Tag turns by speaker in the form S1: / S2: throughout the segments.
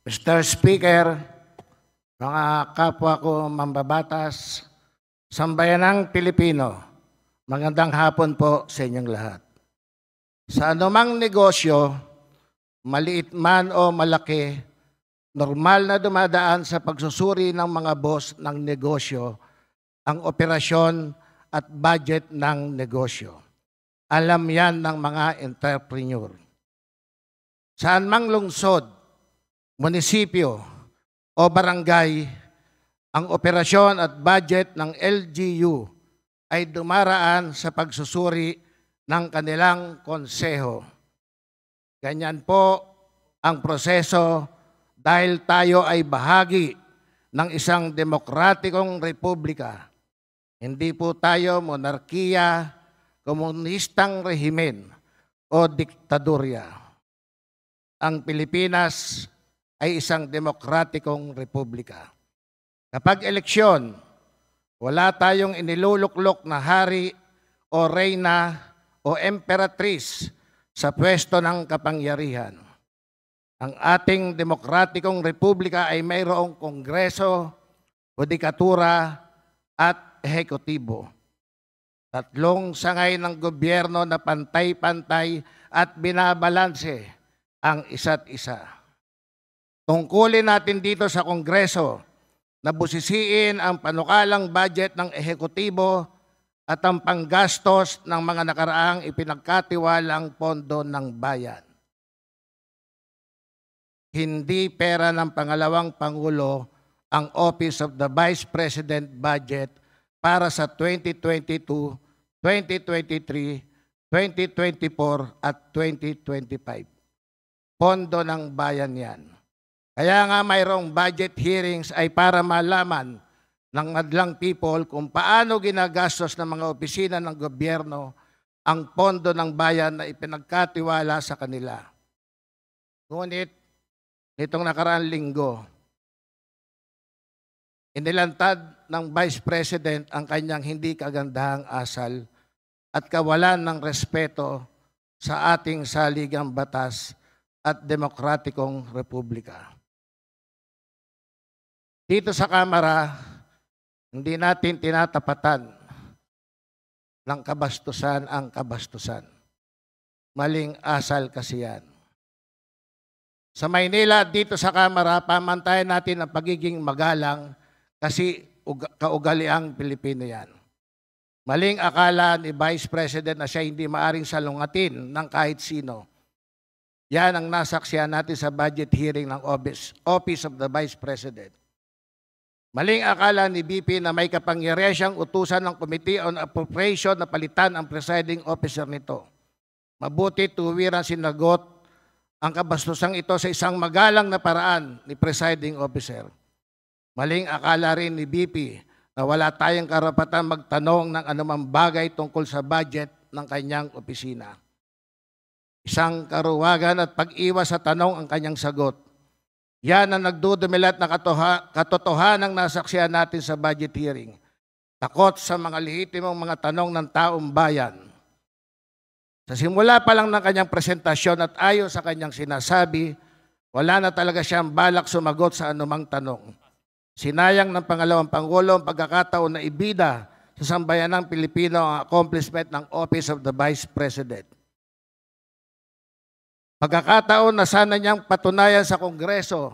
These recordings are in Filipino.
S1: Mr. Speaker, mga kapwa ko mambabatas, sambayanang Pilipino, magandang hapon po sa inyong lahat. Sa anumang negosyo, maliit man o malaki, normal na dumadaan sa pagsusuri ng mga boss ng negosyo ang operasyon at budget ng negosyo. Alam yan ng mga entrepreneur. Saan mang lungsod, munisipyo o barangay, ang operasyon at budget ng LGU ay dumaraan sa pagsusuri ng kanilang konseho. Ganyan po ang proseso dahil tayo ay bahagi ng isang demokratikong republika. Hindi po tayo monarkiya, komunistang rehimen o diktadurya. Ang Pilipinas ay isang demokratikong republika. Kapag eleksyon, wala tayong iniluluklok na hari o reyna o emperatriz sa pwesto ng kapangyarihan. Ang ating demokratikong republika ay mayroong kongreso, hudikatura at ehekutibo. Tatlong sangay ng gobyerno na pantay-pantay at binabalanse ang isa't isa. Tungkulin natin dito sa Kongreso na busisiin ang panukalang budget ng ehekutibo at ang panggastos ng mga nakaraang ipinagkatiwalang pondo ng bayan. Hindi pera ng pangalawang Pangulo ang Office of the Vice President budget para sa 2022, 2023, 2024 at 2025. Pondo ng bayan yan. Kaya nga mayroong budget hearings ay para malaman ng madlang people kung paano ginagastos ng mga opisina ng gobyerno ang pondo ng bayan na ipinagkatiwala sa kanila. Ngunit, nitong nakaraang linggo, inilantad ng Vice President ang kanyang hindi kagandahang asal at kawalan ng respeto sa ating saligang batas at demokratikong republika. Dito sa Kamara, hindi natin tinatapatan ng kabastusan ang kabastusan. Maling asal kasi yan. Sa Maynila, dito sa Kamara, pamantayan natin ang pagiging magalang kasi kaugaliang Pilipino yan. Maling akala ni Vice President na siya hindi maaring salungatin ng kahit sino. Yan ang nasaksihan natin sa budget hearing ng Office of the Vice President. Maling akala ni BP na may kapangyarihan siyang utusan ng Committee on Appropriation na palitan ang presiding officer nito. Mabuti tuwiran sinagot ang kabastusang ito sa isang magalang na paraan ni presiding officer. Maling akala rin ni BP na wala tayong karapatan magtanong ng anumang bagay tungkol sa budget ng kanyang opisina. Isang karuwagan at pag-iwas sa tanong ang kanyang sagot. Yan ang nagdudumilat na katotohanang nasaksihan natin sa budget hearing. Takot sa mga lehitimong mga tanong ng taong bayan. Sa simula pa lang ng kanyang presentasyon at ayon sa kanyang sinasabi, wala na talaga siyang balak sumagot sa anumang tanong. Sinayang ng pangalawang Pangulo ang pagkakataon na ibida sa sambayanang Pilipino ang accomplishment ng Office of the Vice President. Pagkakataon na sana niyang patunayan sa Kongreso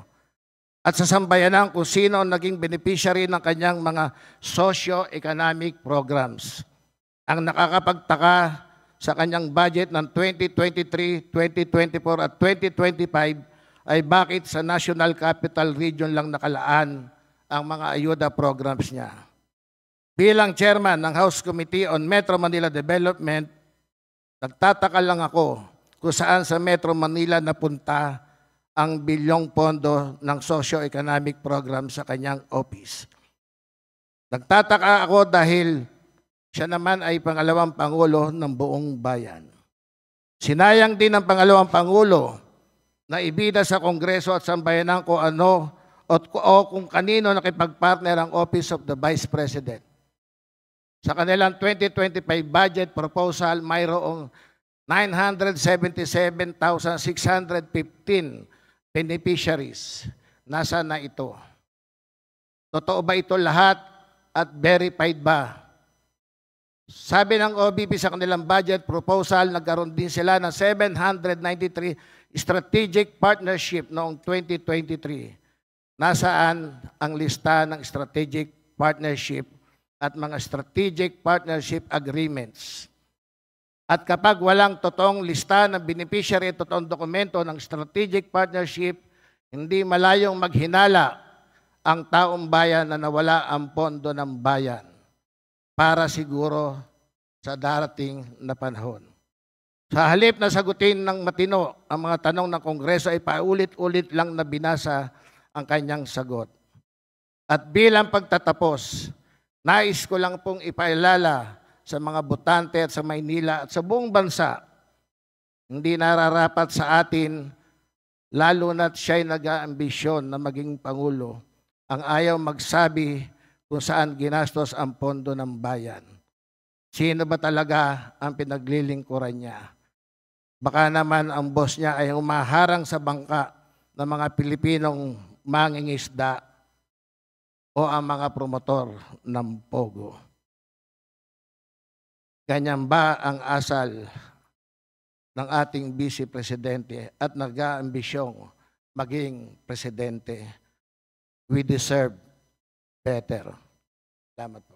S1: at sa sambayanan kung sino ang naging beneficiary ng kanyang mga socio-economic programs. Ang nakakapagtaka sa kanyang budget ng 2023, 2024 at 2025 ay bakit sa National Capital Region lang nakalaan ang mga ayuda programs niya. Bilang chairman ng House Committee on Metro Manila Development, nagtataka lang ako kung saan sa Metro Manila napunta ang bilyong pondo ng socio-economic program sa kanyang office. Nagtataka ako dahil siya naman ay pangalawang Pangulo ng buong bayan. Sinayang din ng pangalawang Pangulo na ibida sa Kongreso at sambayanan kung ano o kung kanino nakipagpartner ang Office of the Vice President. Sa kanilang 2025 budget proposal, mayroong 977,615 beneficiaries. Nasaan na ito? Totoo ba ito lahat at verified ba? Sabi ng OBP sa kanilang budget proposal, nagkaroon din sila ng 793 strategic partnership noong 2023. Nasaan ang lista ng strategic partnership at mga strategic partnership agreements? At kapag walang totoong lista ng beneficiary at totoong dokumento ng strategic partnership, hindi malayong maghinala ang taong bayan na nawala ang pondo ng bayan para siguro sa darating na panahon. Sa halip na sagutin ng matino ang mga tanong ng Kongreso ay paulit-ulit lang na binasa ang kanyang sagot. At bilang pagtatapos, nais ko lang pong ipaalala sa mga botante at sa Maynila at sa buong bansa, hindi nararapat sa atin, lalo na't siya'y nag-aambisyon na maging Pangulo, ang ayaw magsabi kung saan ginastos ang pondo ng bayan. Sino ba talaga ang pinaglilingkuran niya? Baka naman ang boss niya ay humaharang sa bangka ng mga Pilipinong mangingisda o ang mga promotor ng Pogo. Ganyan ba ang asal ng ating Vice Presidente at nag-aambisyong maging Presidente? We deserve better. Salamat po.